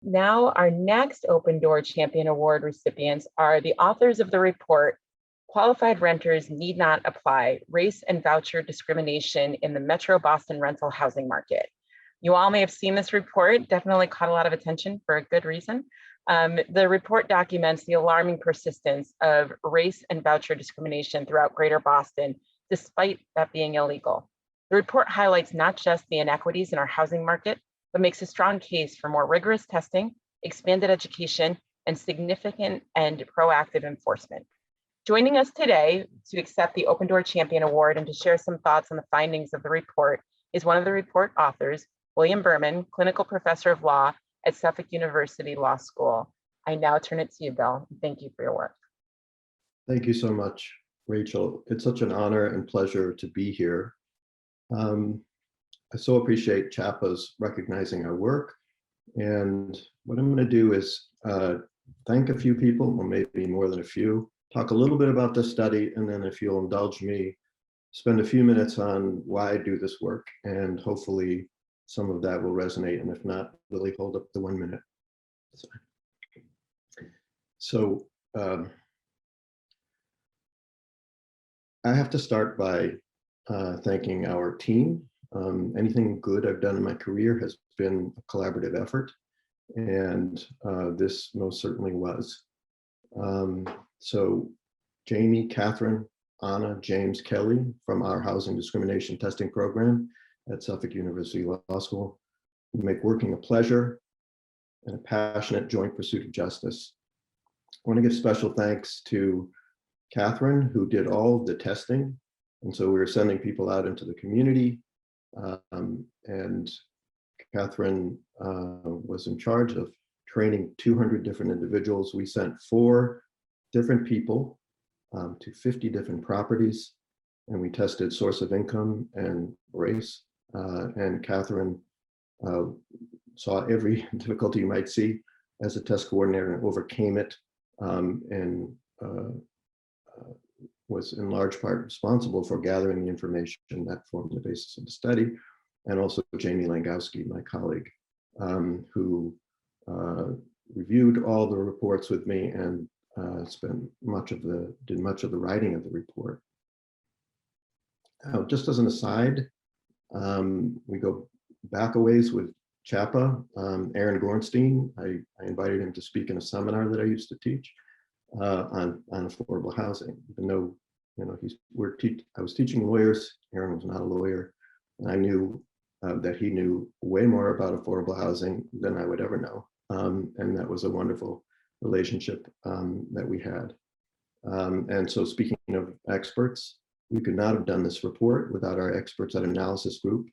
Now, our next Open Door Champion Award recipients are the authors of the report, Qualified Renters Need Not Apply, Race and Voucher Discrimination in the Metro Boston Rental Housing Market. You all may have seen this report, definitely caught a lot of attention for a good reason. The report documents the alarming persistence of race and voucher discrimination throughout Greater Boston, despite that being illegal. The report highlights not just the inequities in our housing market, but makes a strong case for more rigorous testing, expanded education, and significant and proactive enforcement. Joining us today to accept the Open Door Champion Award and to share some thoughts on the findings of the report is one of the report authors, William Berman, Clinical Professor of Law at Suffolk University Law School. I now turn it to you, Bill. Thank you for your work. Thank you so much, Rachel. It's such an honor and pleasure to be here. I so appreciate CHAPA's recognizing our work. And what I'm going to do is thank a few people, or maybe more than a few, talk a little bit about this study, and then if you'll indulge me, spend a few minutes on why I do this work, and hopefully some of that will resonate, and if not, really hold up the 1 minute. So I have to start by thanking our team. Anything good I've done in my career has been a collaborative effort, and this most certainly was. So Jamie, Catherine, Anna, James, Kelly from our Housing Discrimination Testing Program at Suffolk University Law School make working a pleasure and a passionate joint pursuit of justice. I want to give special thanks to Catherine, who did all of the testing. And so we were sending people out into the community. And Catherine was in charge of training 200 different individuals. We sent 4 different people to 50 different properties, and we tested source of income and race. And Catherine saw every difficulty you might see as a test coordinator and overcame it, and was in large part responsible for gathering the information that formed the basis of the study. And also Jamie Langowski, my colleague, who reviewed all the reports with me and did much of the writing of the report. Just as an aside, we go back a ways with CHAPA. Aaron Gornstein, I invited him to speak in a seminar that I used to teach on affordable housing. Even though, you know, I was teaching lawyers, Aaron was not a lawyer, and I knew that he knew way more about affordable housing than I would ever know, and that was a wonderful relationship that we had. And so, speaking of experts, we could not have done this report without our experts at Analysis Group,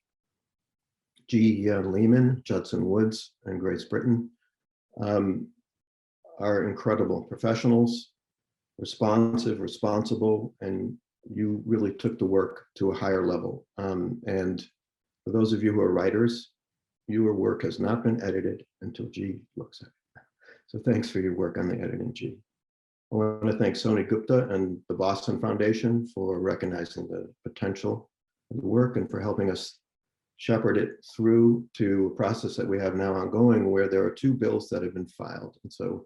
G. Lehman, Judson Woods, and Grace Britton. Are incredible professionals, responsive, responsible, and you really took the work to a higher level. And for those of you who are writers, your work has not been edited until G looks at it. So thanks for your work on the editing, G. I want to thank Sony Gupta and the Boston Foundation for recognizing the potential of the work and for helping us shepherd it through to a process that we have now ongoing, where there are 2 bills that have been filed. And so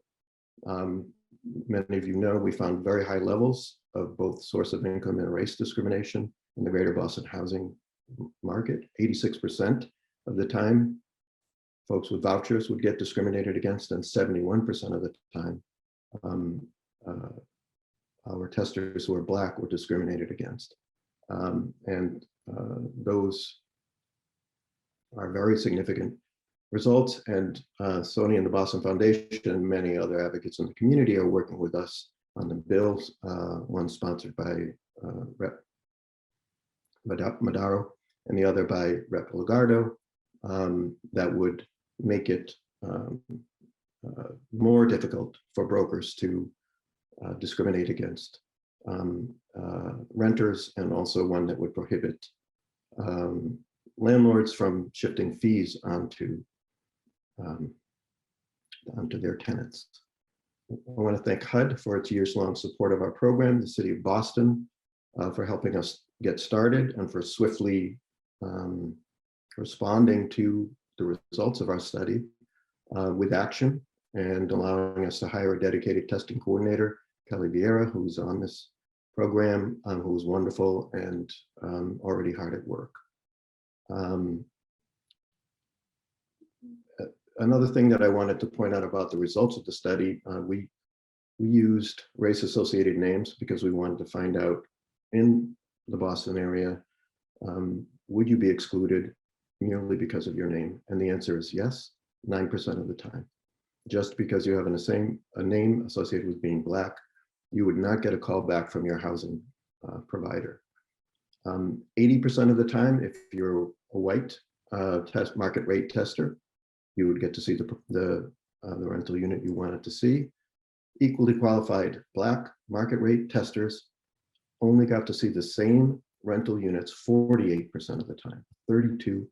many of you know, we found very high levels of both source of income and race discrimination in the Greater Boston housing market. 86% of the time, folks with vouchers would get discriminated against, and 71% of the time, our testers who are Black were discriminated against. Those are very significant results, and Sony and the Boston Foundation and many other advocates in the community are working with us on the bills, one sponsored by Rep. Madaro and the other by Rep. Lugardo, that would make it more difficult for brokers to discriminate against renters, and also one that would prohibit landlords from shifting fees onto their tenants. I want to thank HUD for its years-long support of our program, the City of Boston for helping us get started, and for swiftly responding to the results of our study. with action and allowing us to hire a dedicated testing coordinator, Kelly Vieira, who's on this program, who was wonderful and already hard at work. Another thing that I wanted to point out about the results of the study, we used race-associated names because we wanted to find out in the Boston area, would you be excluded merely because of your name? And the answer is yes, 9% of the time. Just because you have a name associated with being Black, you would not get a call back from your housing provider. 80% of the time, if you're a white market rate tester, you would get to see the rental unit you wanted to see. Equally qualified Black market rate testers only got to see the same rental units 48% of the time, 32%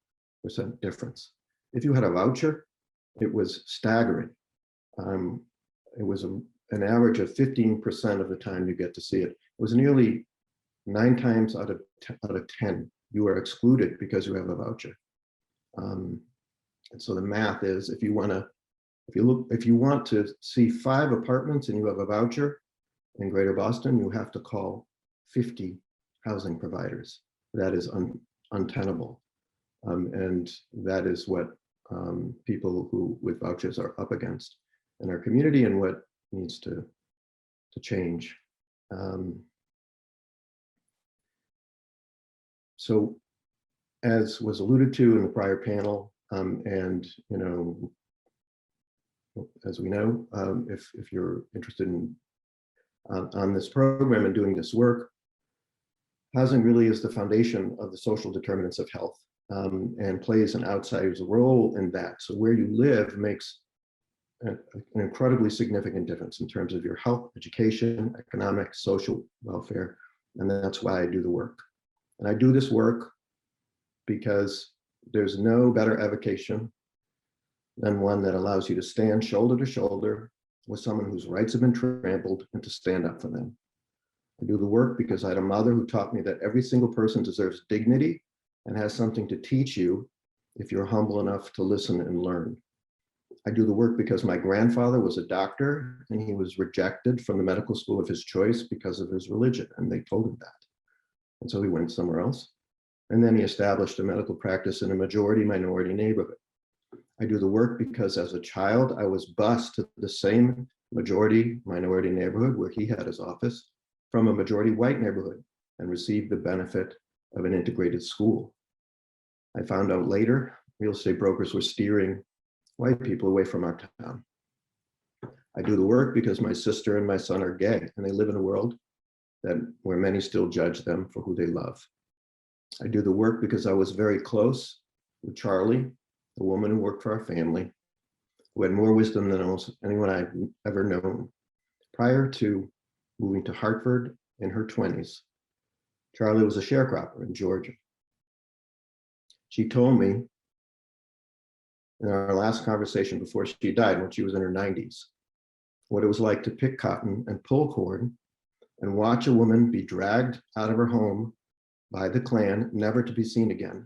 difference. If you had a voucher, it was staggering. It was an average of 15% of the time you get to see it. It was nearly 9 times out of 10 you are excluded because you have a voucher. And so the math is, if you want to see 5 apartments and you have a voucher in Greater Boston, you have to call 50 housing providers. That is untenable, and that is what people who with vouchers are up against in our community, and what needs to change. So, as was alluded to in the prior panel, and as we know, if you're interested in on this program and doing this work, housing really is the foundation of the social determinants of health, and plays an outsized role in that. So where you live makes an incredibly significant difference in terms of your health, education, economic, social welfare, and that's why I do the work. And I do this work because there's no better avocation than one that allows you to stand shoulder to shoulder with someone whose rights have been trampled and to stand up for them. I do the work because I had a mother who taught me that every single person deserves dignity and has something to teach you if you're humble enough to listen and learn. I do the work because my grandfather was a doctor and he was rejected from the medical school of his choice because of his religion, and they told him that. And so he went somewhere else. And then he established a medical practice in a majority minority neighborhood. I do the work because as a child, I was bused to the same majority minority neighborhood where he had his office from a majority white neighborhood and received the benefit of an integrated school. I found out later, real estate brokers were steering white people away from our town. I do the work because my sister and my son are gay, and they live in a world where many still judge them for who they love. I do the work because I was very close with Charlie, the woman who worked for our family, who had more wisdom than almost anyone I've ever known. Prior to moving to Hartford in her 20s, Charlie was a sharecropper in Georgia. She told me in our last conversation before she died, when she was in her 90s, what it was like to pick cotton and pull cord and watch a woman be dragged out of her home by the Klan, never to be seen again,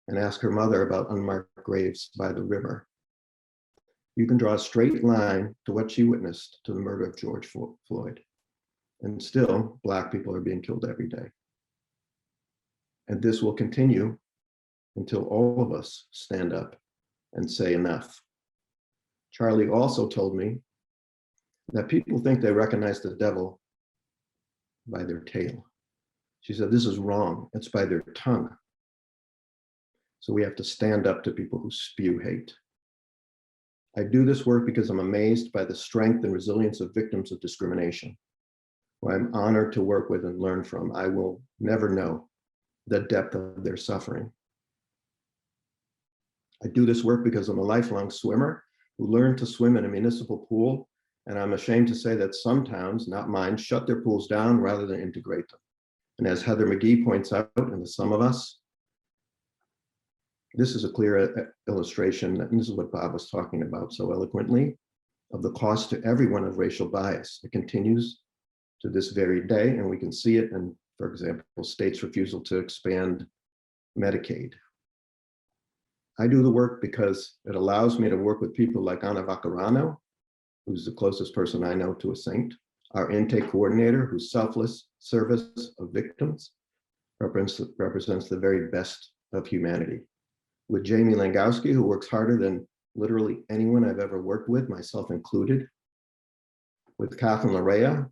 and ask her mother about unmarked graves by the river. You can draw a straight line to what she witnessed to the murder of George Floyd. And still, Black people are being killed every day. And this will continue until all of us stand up and say enough. Charlie also told me that people think they recognize the devil by their tail. She said, this is wrong, it's by their tongue. So we have to stand up to people who spew hate. I do this work because I'm amazed by the strength and resilience of victims of discrimination, who I'm honored to work with and learn from. I will never know the depth of their suffering. I do this work because I'm a lifelong swimmer who learned to swim in a municipal pool, and I'm ashamed to say that some towns, not mine, shut their pools down rather than integrate them. And as Heather McGee points out, and the sum of us, this is a clear illustration, and this is what Bob was talking about so eloquently, of the cost to everyone of racial bias. It continues to this very day, and we can see it in, for example, states' refusal to expand Medicaid. I do the work because it allows me to work with people like Anna Vaccarano, who's the closest person I know to a saint, our intake coordinator, whose selfless service of victims represents the very best of humanity. With Jamie Langowski, who works harder than literally anyone I've ever worked with, myself included. With Kathleen Larea,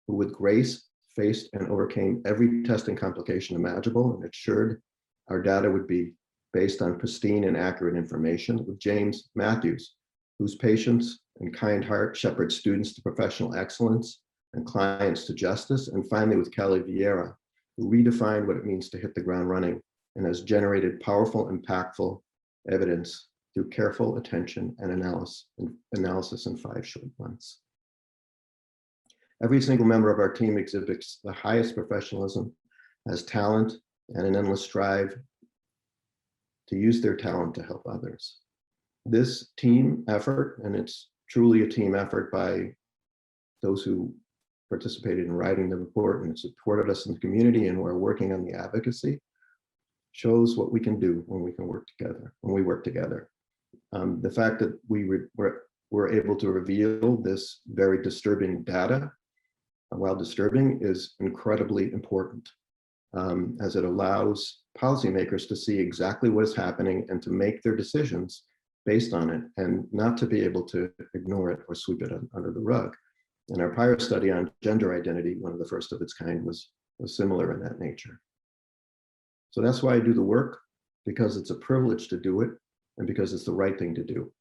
who with grace faced and overcame every testing complication imaginable and ensured our data would be based on pristine and accurate information. With James Matthews, whose patience and kind heart shepherd students to professional excellence and clients to justice. And finally, with Kelly Vieira, who redefined what it means to hit the ground running and has generated powerful, impactful evidence through careful attention and analysis in 5 short months. Every single member of our team exhibits the highest professionalism, has talent, and an endless drive to use their talent to help others. This team effort, and it's truly a team effort by those who participated in writing the report and supported us in the community and who are working on the advocacy, shows what we can do when we can work together, when we work together. The fact that we were able to reveal this very disturbing data, while disturbing, is incredibly important, as it allows policymakers to see exactly what is happening and to make their decisions based on it, and not to be able to ignore it or sweep it under the rug. And our prior study on gender identity, one of the first of its kind, was similar in that nature. So that's why I do the work, because it's a privilege to do it and because it's the right thing to do.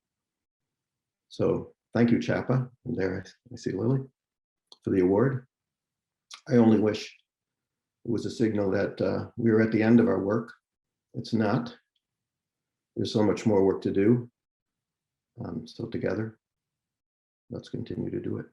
So thank you, CHAPA, and there I see Lily, for the award. I only wish it was a signal that we were at the end of our work. It's not. There's so much more work to do. So together, let's continue to do it.